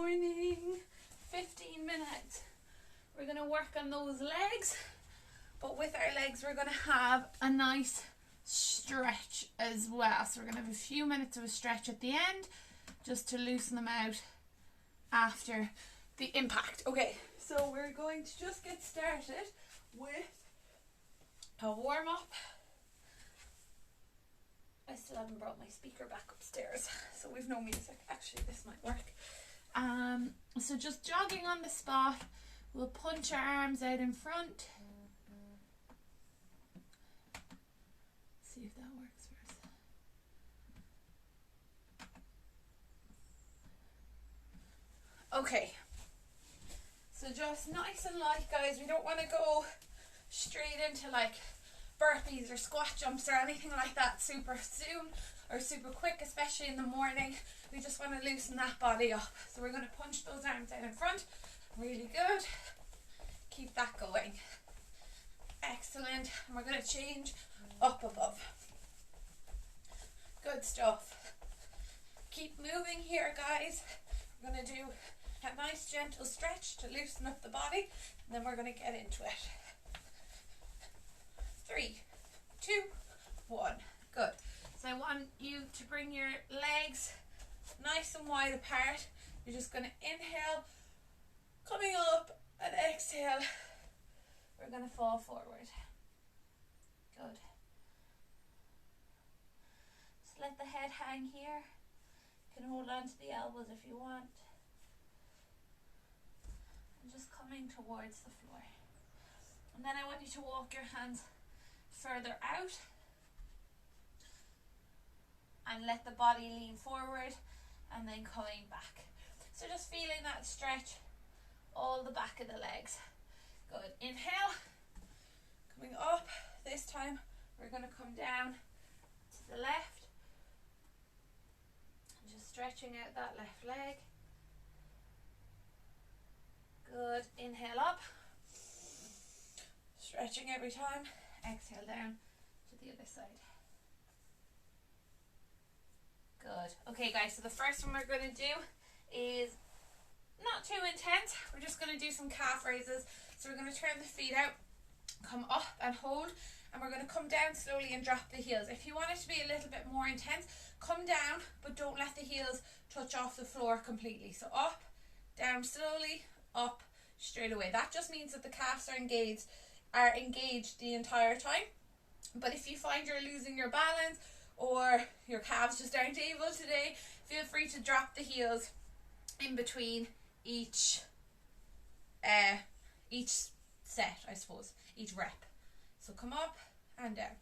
morning. 15 minutes. We're going to work on those legs, but with our legs we're going to have a nice stretch as well. So we're going to have a few minutes of a stretch at the end just to loosen them out after the impact. Okay, so we're going to just get started with a warm up. I still haven't brought my speaker back upstairs, so we've no music. Actually, this might work. So just jogging on the spot. We'll punch our arms out in front. See if that works for us. Okay. So just nice and light, guys. We don't want to go straight into like burpees or squat jumps or anything like that super soon or super quick, especially in the morning. We just want to loosen that body up. So we're going to punch those arms out in front. Really good. Keep that going. Excellent. And we're going to change up above. Good stuff. Keep moving here, guys. We're going to do a nice gentle stretch to loosen up the body, and then we're going to get into it. 3, 2, 1. Good. So I want you to bring your legs nice and wide apart. You're just going to inhale, coming up, and exhale. We're going to fall forward. Good. Just let the head hang here. You can hold on to the elbows if you want. And just coming towards the floor. And then I want you to walk your hands further out and let the body lean forward and then coming back. So just feeling that stretch all the back of the legs. Good. Inhale, coming up. This time we're going to come down to the left and just stretching out that left leg. Good. Inhale up, stretching every time. Exhale down to the other side. Good. Okay, guys, so the first one we're going to do is not too intense. We're just going to do some calf raises. So we're going to turn the feet out, come up and hold, and we're going to come down slowly and drop the heels. If you want it to be a little bit more intense, come down, but don't let the heels touch off the floor completely. So up, down slowly, up, straight away. That just means that the calves are engaged the entire time. But if you find you're losing your balance or your calves just aren't able today, feel free to drop the heels in between each set, I suppose, each rep. So come up and down.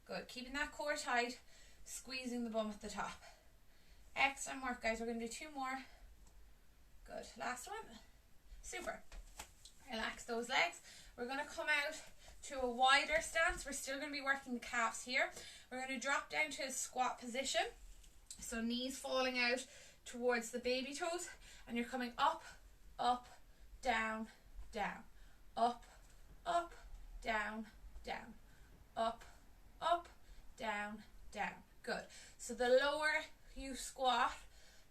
Good. Keeping that core tight, squeezing the bum at the top. Excellent work, guys. We're going to do 2 more. Good. Last one. Super. Relax those legs. We're going to come out to a wider stance. We're still going to be working the calves here. We're going to drop down to a squat position. So knees falling out towards the baby toes. And you're coming up, up, down, down. Up, up, down, down. Up, up, down, down. Good. So the lower you squat,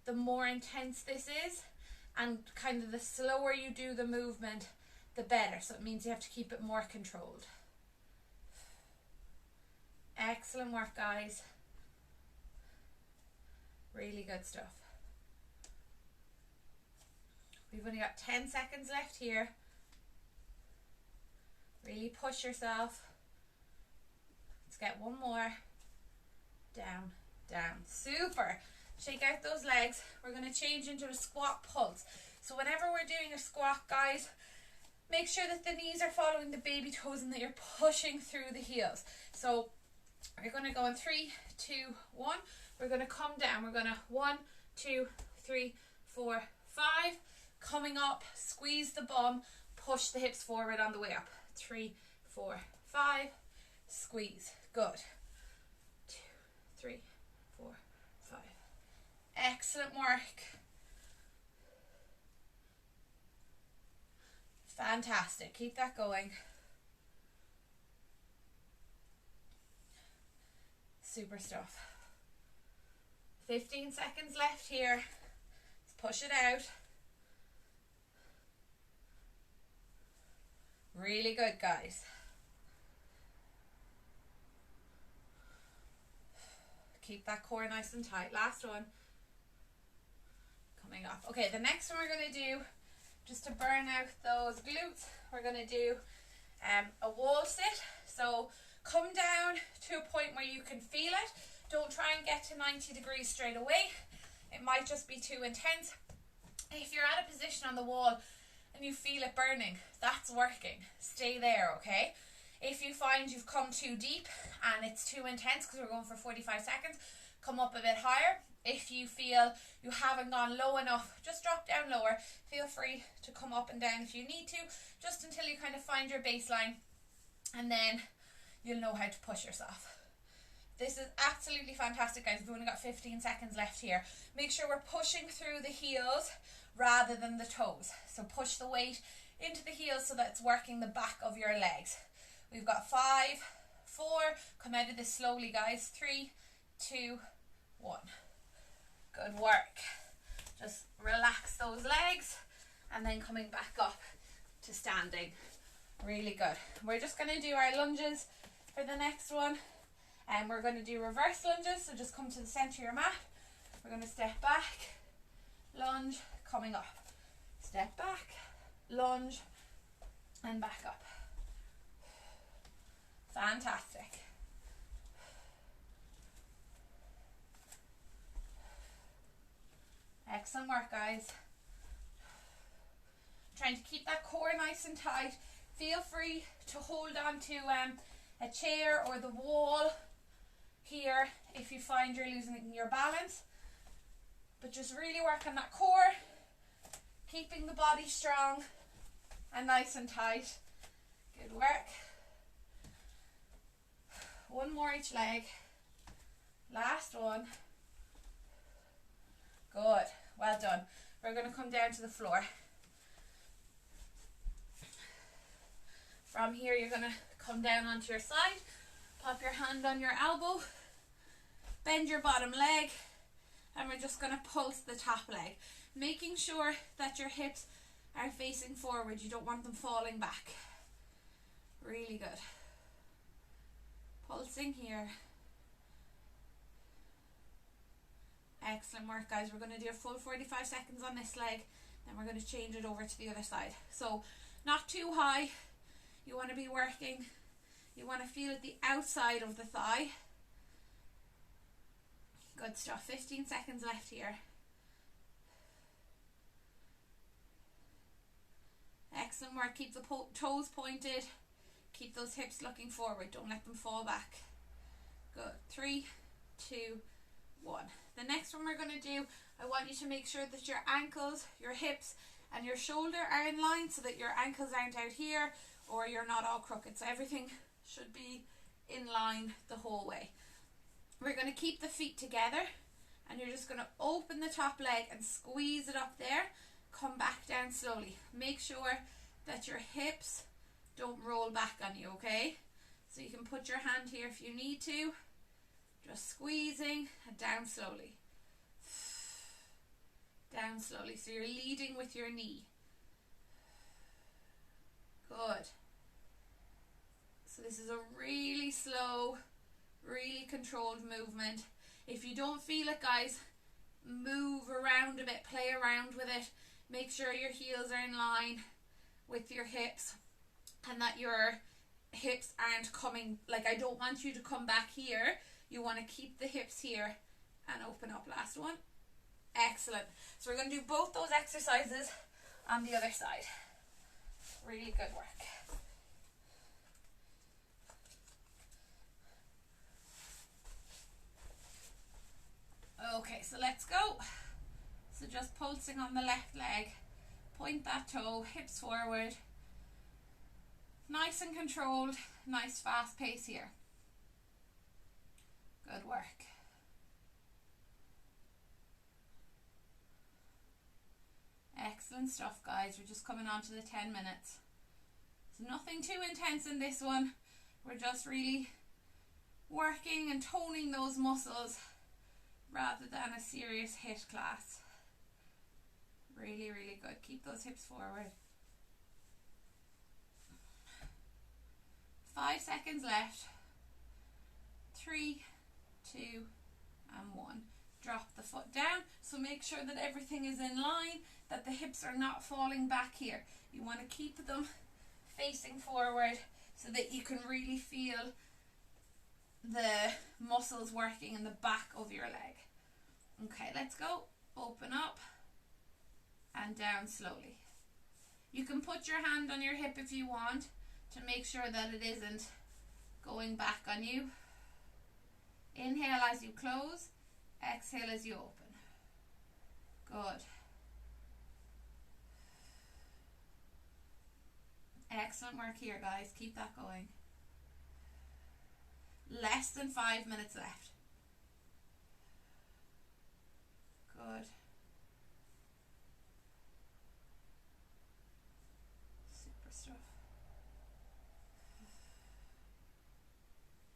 the more intense this is. And kind of the slower you do the movement, the better. So it means you have to keep it more controlled. Excellent work, guys. Really good stuff. We've only got 10 seconds left here. Really push yourself. Let's get one more. Down, down. Super. Shake out those legs. We're going to change into a squat pulse. So whenever we're doing a squat, guys, make sure that the knees are following the baby toes and that you're pushing through the heels. So we're going to go in 3, 2, 1. We're going to come down. We're going to 1, 2, 3, 4, 5. Coming up, squeeze the bum, push the hips forward on the way up. 3, 4, 5. Squeeze. Good. 2, 3, 4, 5. Excellent work. Fantastic. Keep that going. Super stuff. 15 seconds left here. Let's push it out. Really good, guys. Keep that core nice and tight. Last one. Coming up. Okay, the next one we're going to do, just to burn out those glutes, we're going to do a wall sit. So come down to a point where you can feel it. Don't try and get to 90 degrees straight away. It might just be too intense. If you're at a position on the wall and you feel it burning, that's working. Stay there, okay? If you find you've come too deep and it's too intense, because we're going for 45 seconds, come up a bit higher. If you feel you haven't gone low enough, just drop down lower. Feel free to come up and down if you need to, just until you kind of find your baseline, and then you'll know how to push yourself. This is absolutely fantastic, guys. We've only got 15 seconds left here. Make sure we're pushing through the heels rather than the toes. So push the weight into the heels so that it's working the back of your legs. We've got 5, 4, come out of this slowly, guys. 3, 2, 1. Good work. Just relax those legs and then coming back up to standing. Really good. We're just going to do our lunges for the next one. And we're going to do reverse lunges. So just come to the center of your mat. We're going to step back, lunge, coming up. Step back, lunge, and back up. Fantastic. Excellent work, guys. Trying to keep that core nice and tight. Feel free to hold on to a chair or the wall here if you find you're losing your balance. But just really work on that core, keeping the body strong and nice and tight. Good work. One more each leg. Last one. Good. Well done. We're going to come down to the floor. From here, you're going to come down onto your side. Pop your hand on your elbow. Bend your bottom leg. And we're just going to pulse the top leg. Making sure that your hips are facing forward. You don't want them falling back. Really good. Pulsing here. Excellent work, guys. We're going to do a full 45 seconds on this leg. Then we're going to change it over to the other side. So not too high. You want to be working. You want to feel at the outside of the thigh. Good stuff. 15 seconds left here. Excellent work. Keep the toes pointed. Keep those hips looking forward. Don't let them fall back. Good. 3, 2, 1. The next one we're going to do, I want you to make sure that your ankles, your hips and your shoulder are in line, so that your ankles aren't out here or you're not all crooked. So everything should be in line the whole way. We're going to keep the feet together, and you're just going to open the top leg and squeeze it up there. Come back down slowly. Make sure that your hips don't roll back on you, okay? So you can put your hand here if you need to. Just squeezing and down slowly. Down slowly. So you're leading with your knee. Good. So this is a really slow, really controlled movement. If you don't feel it, guys, move around a bit, play around with it. Make sure your heels are in line with your hips, and that your hips aren't coming, like, I don't want you to come back here. You want to keep the hips here and open up. Last one. Excellent. So we're going to do both those exercises on the other side. Really good work. Okay, so let's go. So just pulsing on the left leg. Point that toe, hips forward. Nice and controlled, nice fast pace here. Good work. Excellent stuff, guys. We're just coming on to the 10 minutes. So nothing too intense in this one. We're just really working and toning those muscles rather than a serious HIIT class. Really, really good. Keep those hips forward. 5 seconds left. 3, 2, and 1. Drop the foot down. So make sure that everything is in line, that the hips are not falling back here. You want to keep them facing forward so that you can really feel the muscles working in the back of your leg. Okay, let's go. Open up and down slowly. You can put your hand on your hip if you want to make sure that it isn't going back on you. Inhale as you close, exhale as you open. Good. Excellent work here, guys. Keep that going. Less than 5 minutes left. Good. Super stuff.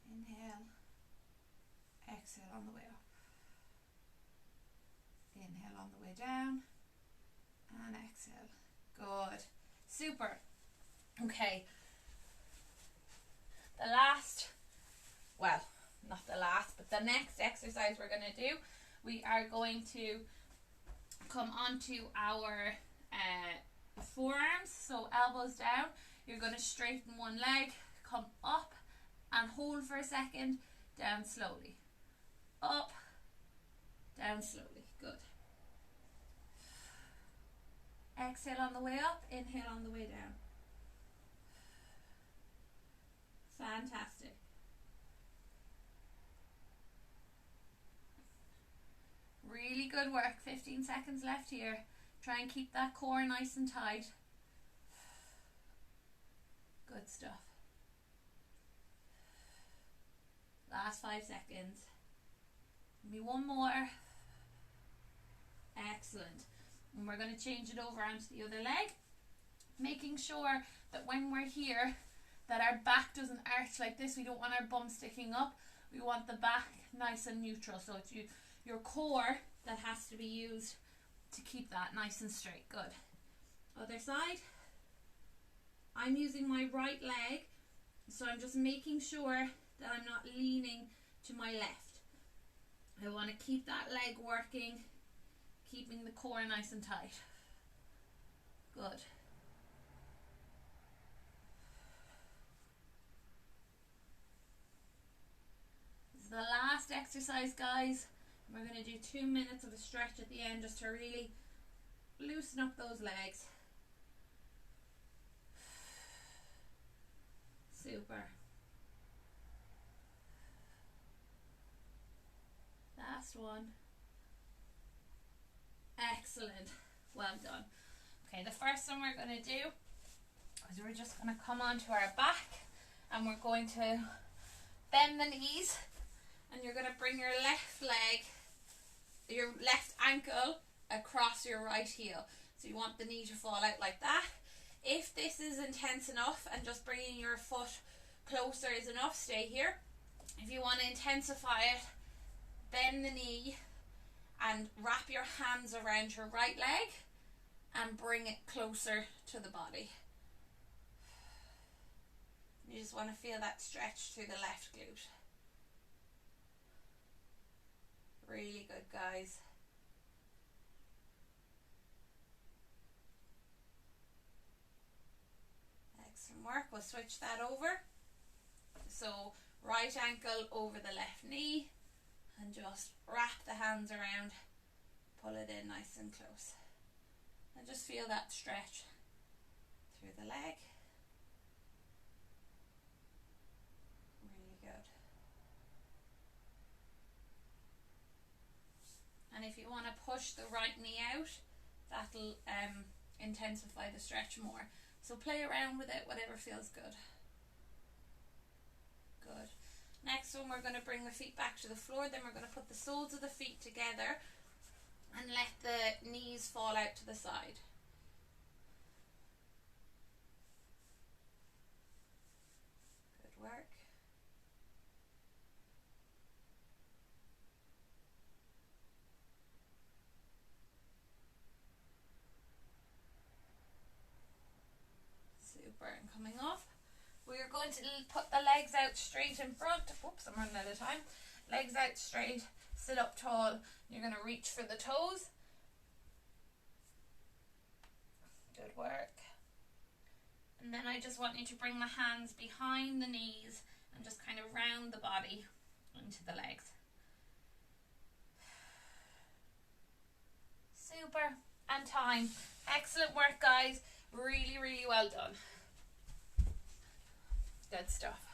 Inhale. Exhale on the way up. Inhale on the way down. And exhale. Good. Super. Okay. The last, well, not the last, but the next exercise we're going to do, we are going to come onto our forearms, so elbows down. You're going to straighten one leg, come up and hold for a second, down slowly. Up, down slowly. Good. Exhale on the way up, inhale on the way down. Fantastic. Really good work. 15 seconds left here. Try and keep that core nice and tight. Good stuff. Last 5 seconds. Maybe one more. Excellent. And we're going to change it over onto the other leg, making sure that when we're here, that our back doesn't arch like this. We don't want our bum sticking up. We want the back nice and neutral. So it's your core that has to be used to keep that nice and straight. Good. Other side. I'm using my right leg, so I'm just making sure that I'm not leaning to my left. I want to keep that leg working, keeping the core nice and tight. Good. This is the last exercise, guys. We're going to do 2 minutes of a stretch at the end just to really loosen up those legs. Super. Last one. Excellent. Well done. Okay, the first one we're going to do is we're just going to come onto our back and we're going to bend the knees, and you're going to bring your left leg, your left ankle across your right heel. So you want the knee to fall out like that. If this is intense enough and just bringing your foot closer is enough, stay here. If you want to intensify it, bend the knee and wrap your hands around your right leg and bring it closer to the body. You just want to feel that stretch through the left glute. Really good, guys. Excellent work. We'll switch that over. So right ankle over the left knee and just wrap the hands around, pull it in nice and close, and just feel that stretch through the leg. Really good. And if you want to push the right knee out, that'll intensify the stretch more. So play around with it, whatever feels good. Good. Next one, we're going to bring the feet back to the floor. Then we're going to put the soles of the feet together and let the knees fall out to the side. Good work. Super. And coming off, we're You're going to put the legs out straight in front. Oops, I'm running out of time. Legs out straight, sit up tall. You're going to reach for the toes. Good work. And then I just want you to bring the hands behind the knees and just kind of round the body into the legs. Super. And time. Excellent work, guys. Really, really well done. Good stuff.